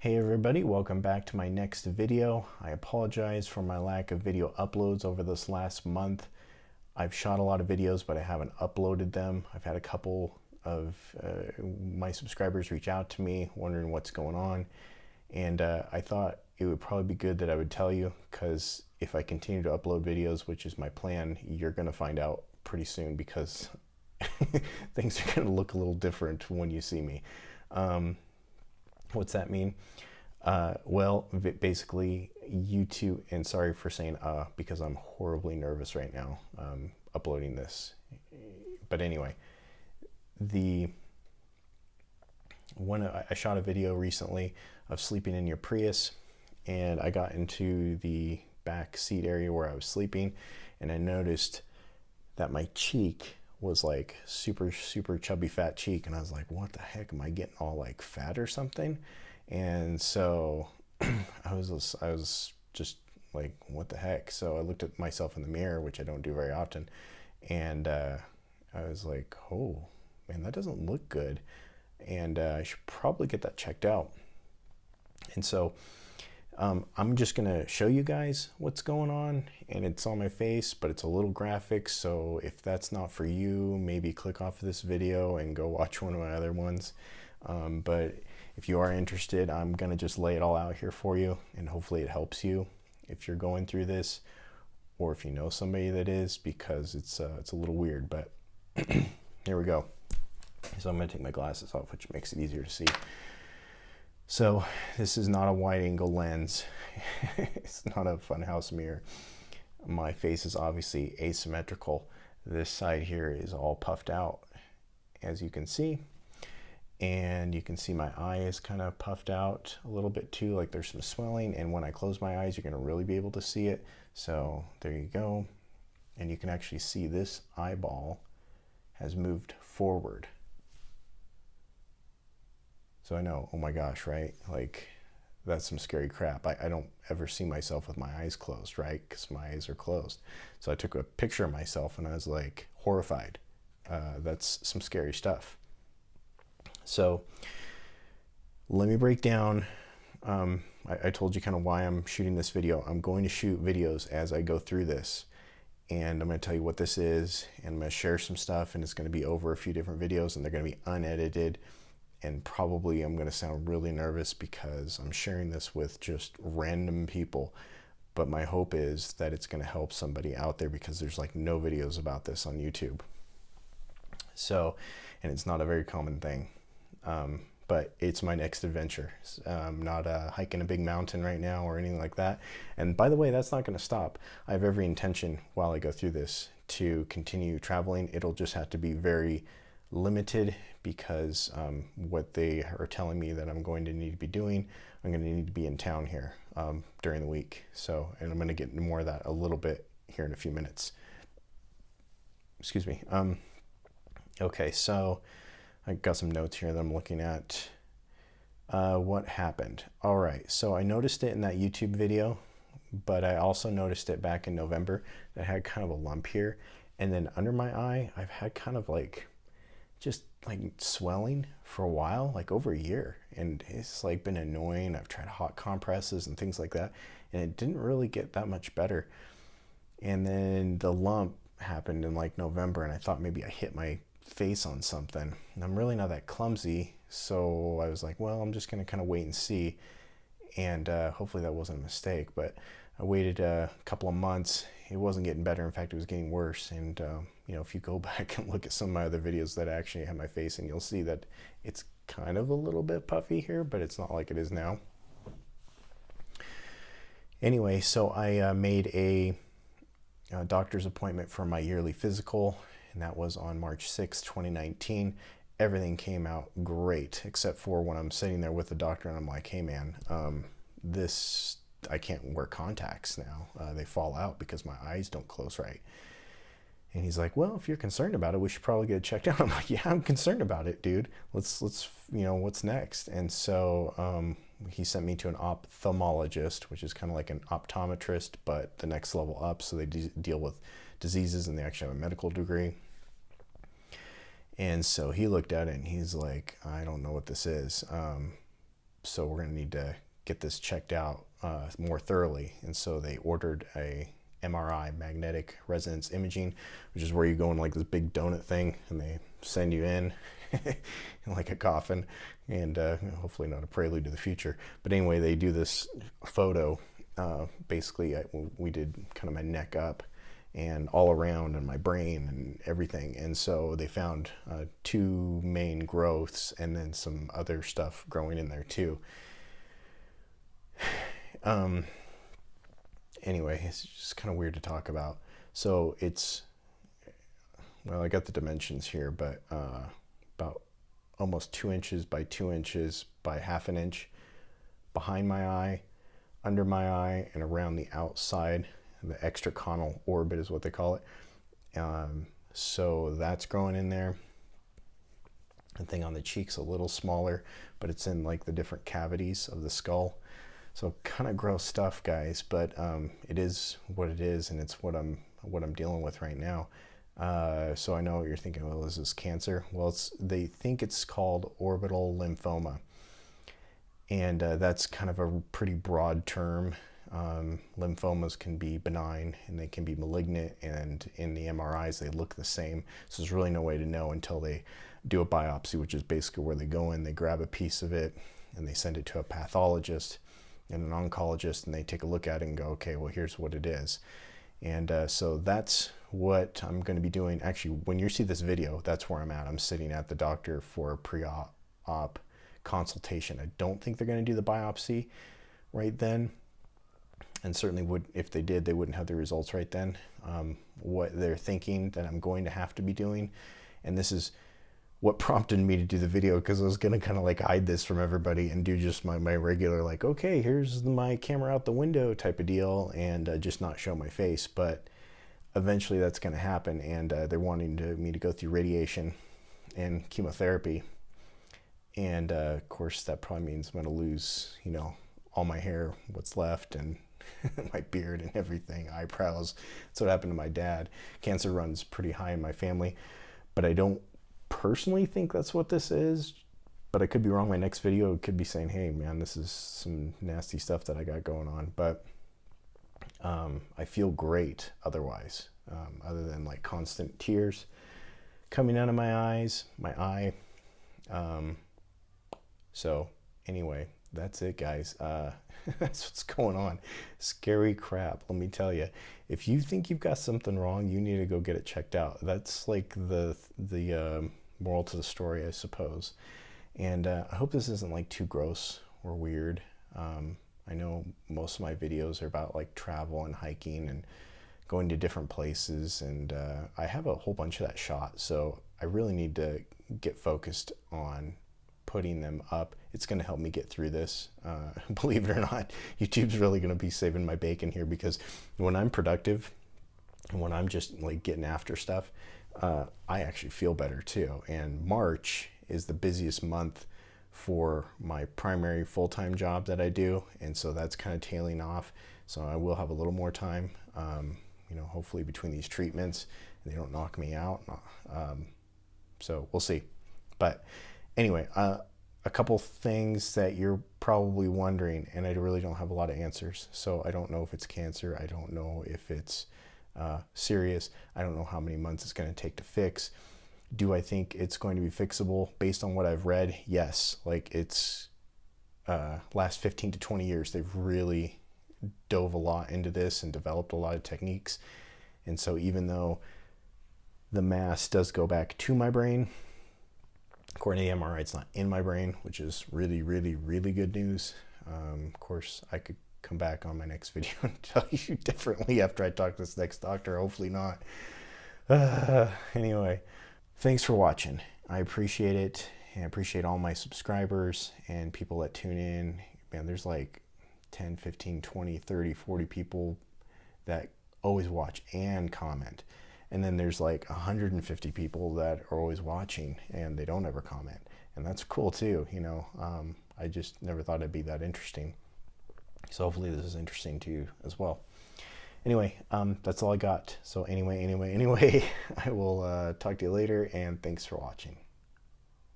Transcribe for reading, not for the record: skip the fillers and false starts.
Hey everybody, welcome back to my next video. I apologize for my lack of video uploads over this last month. I've shot a lot of videos, but I haven't uploaded them. I've had a couple of my subscribers reach out to me wondering what's going on, and I thought it would probably be good that I would tell you, because if I continue to upload videos, which is my plan, you're going to find out pretty soon, because things are going to look a little different when you see me. What's that mean? Well, basically YouTube, and sorry for saying because I'm horribly nervous right now uploading this. But anyway, I shot a video recently of sleeping in your Prius, and I got into the back seat area where I was sleeping, and I noticed that my cheek was like super chubby fat cheek, and I was like, what the heck, am I getting all like fat or something? And so I was just like, what the heck? So I looked at myself in the mirror, which I don't do very often, and I was like, oh man, that doesn't look good, and I should probably get that checked out. And so I'm just gonna show you guys what's going on, and it's on my face, but it's a little graphic, so if that's not for you, maybe click off this video and go watch one of my other ones. But if you are interested, I'm gonna just lay it all out here for you, and hopefully it helps you if you're going through this, or if you know somebody that is, because it's a little weird. But here we go. So I'm gonna take my glasses off, which makes it easier to see. So this is not a wide angle lens. It's not a funhouse mirror. My face is obviously asymmetrical. This side here is all puffed out, as you can see. And you can see my eye is kind of puffed out a little bit too, like there's some swelling. And when I close my eyes, you're gonna really be able to see it. So there you go. And you can actually see this eyeball has moved forward. So I know, oh my gosh, right? Like, that's some scary crap. I don't ever see myself with my eyes closed, right? Because my eyes are closed. So I took a picture of myself and I was like horrified. That's some scary stuff. So let me break down. I told you kind of why I'm shooting this video. I'm going to shoot videos as I go through this. And I'm going to tell you what this is, and I'm going to share some stuff, and it's going to be over a few different videos, and they're going to be unedited. And probably I'm going to sound really nervous because I'm sharing this with just random people. But my hope is that it's going to help somebody out there, because there's like no videos about this on YouTube. So, and it's not a very common thing. But it's my next adventure. I'm not hiking a big mountain right now or anything like that. And by the way, that's not going to stop. I have every intention while I go through this to continue traveling. It'll just have to be very limited, because what they are telling me that I'm going to need to be doing, I'm going to need to be in town here during the week. So, and I'm going to get into more of that a little bit here in a few minutes. Excuse me. Okay, so I got some notes here that I'm looking at. What happened? All right, so I noticed it in that YouTube video, but I also noticed it back in November that I had kind of a lump here. And then under my eye, I've had kind of like just like swelling for a while, like over a year, and it's like been annoying. I've tried hot compresses and things like that, and it didn't really get that much better. And then the lump happened in like November, and I thought maybe I hit my face on something, and I'm really not that clumsy, so I was like, well, I'm just gonna kind of wait and see, and hopefully that wasn't a mistake. But I waited a couple of months. It wasn't getting better. In fact, it was getting worse. And you know, if you go back and look at some of my other videos that actually have my face, and you'll see that it's kind of a little bit puffy here, but it's not like it is now. Anyway, so I made a doctor's appointment for my yearly physical, and that was on March 6, 2019. Everything came out great, except for when I'm sitting there with the doctor and I'm like, hey man, I can't wear contacts now. They fall out because my eyes don't close right. And he's like, well, if you're concerned about it, we should probably get it checked out. I'm like, yeah, I'm concerned about it, dude. Let's you know, what's next? And so he sent me to an ophthalmologist, which is kind of like an optometrist, but the next level up. So they deal with diseases, and they actually have a medical degree. And so he looked at it and he's like, I don't know what this is. So we're going to need to get this checked out more thoroughly. And so they ordered a MRI, magnetic resonance imaging, which is where you go in like this big donut thing and they send you in like a coffin, and hopefully not a prelude to the future. But anyway, they do this photo. Basically, we did kind of my neck up and all around and my brain and everything. And so they found 2 main growths and then some other stuff growing in there too. Anyway, it's just kind of weird to talk about. So it's, well, I got the dimensions here, but about almost 2 inches by 2 inches by ½ inch behind my eye, under my eye, and around the outside. The extraconal orbit is what they call it. So that's growing in there. The thing on the cheek's a little smaller, but it's in like the different cavities of the skull. So kind of gross stuff, guys, but it is what it is, and it's what I'm dealing with right now. So I know what you're thinking, well, is this cancer? Well, they think it's called orbital lymphoma, and that's kind of a pretty broad term. Lymphomas can be benign and they can be malignant, and in the MRIs they look the same. So there's really no way to know until they do a biopsy, which is basically where they go in, they grab a piece of it, and they send it to a pathologist and an oncologist, and they take a look at it and go, okay, well, here's what it is. And so that's what I'm going to be doing. Actually, when you see this video, that's where I'm at. I'm sitting at the doctor for a pre-op consultation. I don't think they're going to do the biopsy right then, and certainly would, if they did, they wouldn't have the results right then. What they're thinking that I'm going to have to be doing, and this is what prompted me to do the video, because I was going to kind of like hide this from everybody and do just my regular, like, okay, here's my camera out the window type of deal, and just not show my face. But eventually that's going to happen, and they're wanting me to go through radiation and chemotherapy. And of course that probably means I'm going to lose, you know, all my hair, what's left, and my beard and everything, eyebrows. That's what happened to my dad. Cancer runs pretty high in my family, but I don't personally think that's what this is, but I could be wrong. My next video could be saying, hey man, this is some nasty stuff that I got going on. But I feel great otherwise, other than like constant tears coming out of my eyes, my eye. So anyway, that's it, guys. That's what's going on. Scary crap, let me tell you. If you think you've got something wrong, you need to go get it checked out. That's like the moral to the story, I suppose. And I hope this isn't like too gross or weird. I know most of my videos are about like travel and hiking and going to different places, and I have a whole bunch of that shot, so I really need to get focused on putting them up. It's going to help me get through this. Believe it or not, YouTube's really going to be saving my bacon here, because when I'm productive and when I'm just like getting after stuff, I actually feel better too. And March is the busiest month for my primary full-time job that I do, and so that's kind of tailing off. So I will have a little more time, you know, hopefully between these treatments, and they don't knock me out. So we'll see. But anyway, a couple things that you're probably wondering, and I really don't have a lot of answers. So I don't know if it's cancer. I don't know if it's serious. I don't know how many months it's going to take to fix. Do I think it's going to be fixable? Based on what I've read, yes. Like, it's last 15 to 20 years, they've really dove a lot into this and developed a lot of techniques. And so even though the mass does go back to my brain, according to the MRI, it's not in my brain, which is really, really, really good news. Of course, I could come back on my next video and tell you differently after I talk to this next doctor. Hopefully not. Anyway, thanks for watching. I appreciate it. And I appreciate all my subscribers and people that tune in. Man, there's like 10, 15, 20, 30, 40 people that always watch and comment. And then there's like 150 people that are always watching and they don't ever comment. And that's cool too, you know. I just never thought it'd be that interesting. So hopefully this is interesting to you as well. Anyway, that's all I got. So anyway, I will talk to you later, and thanks for watching.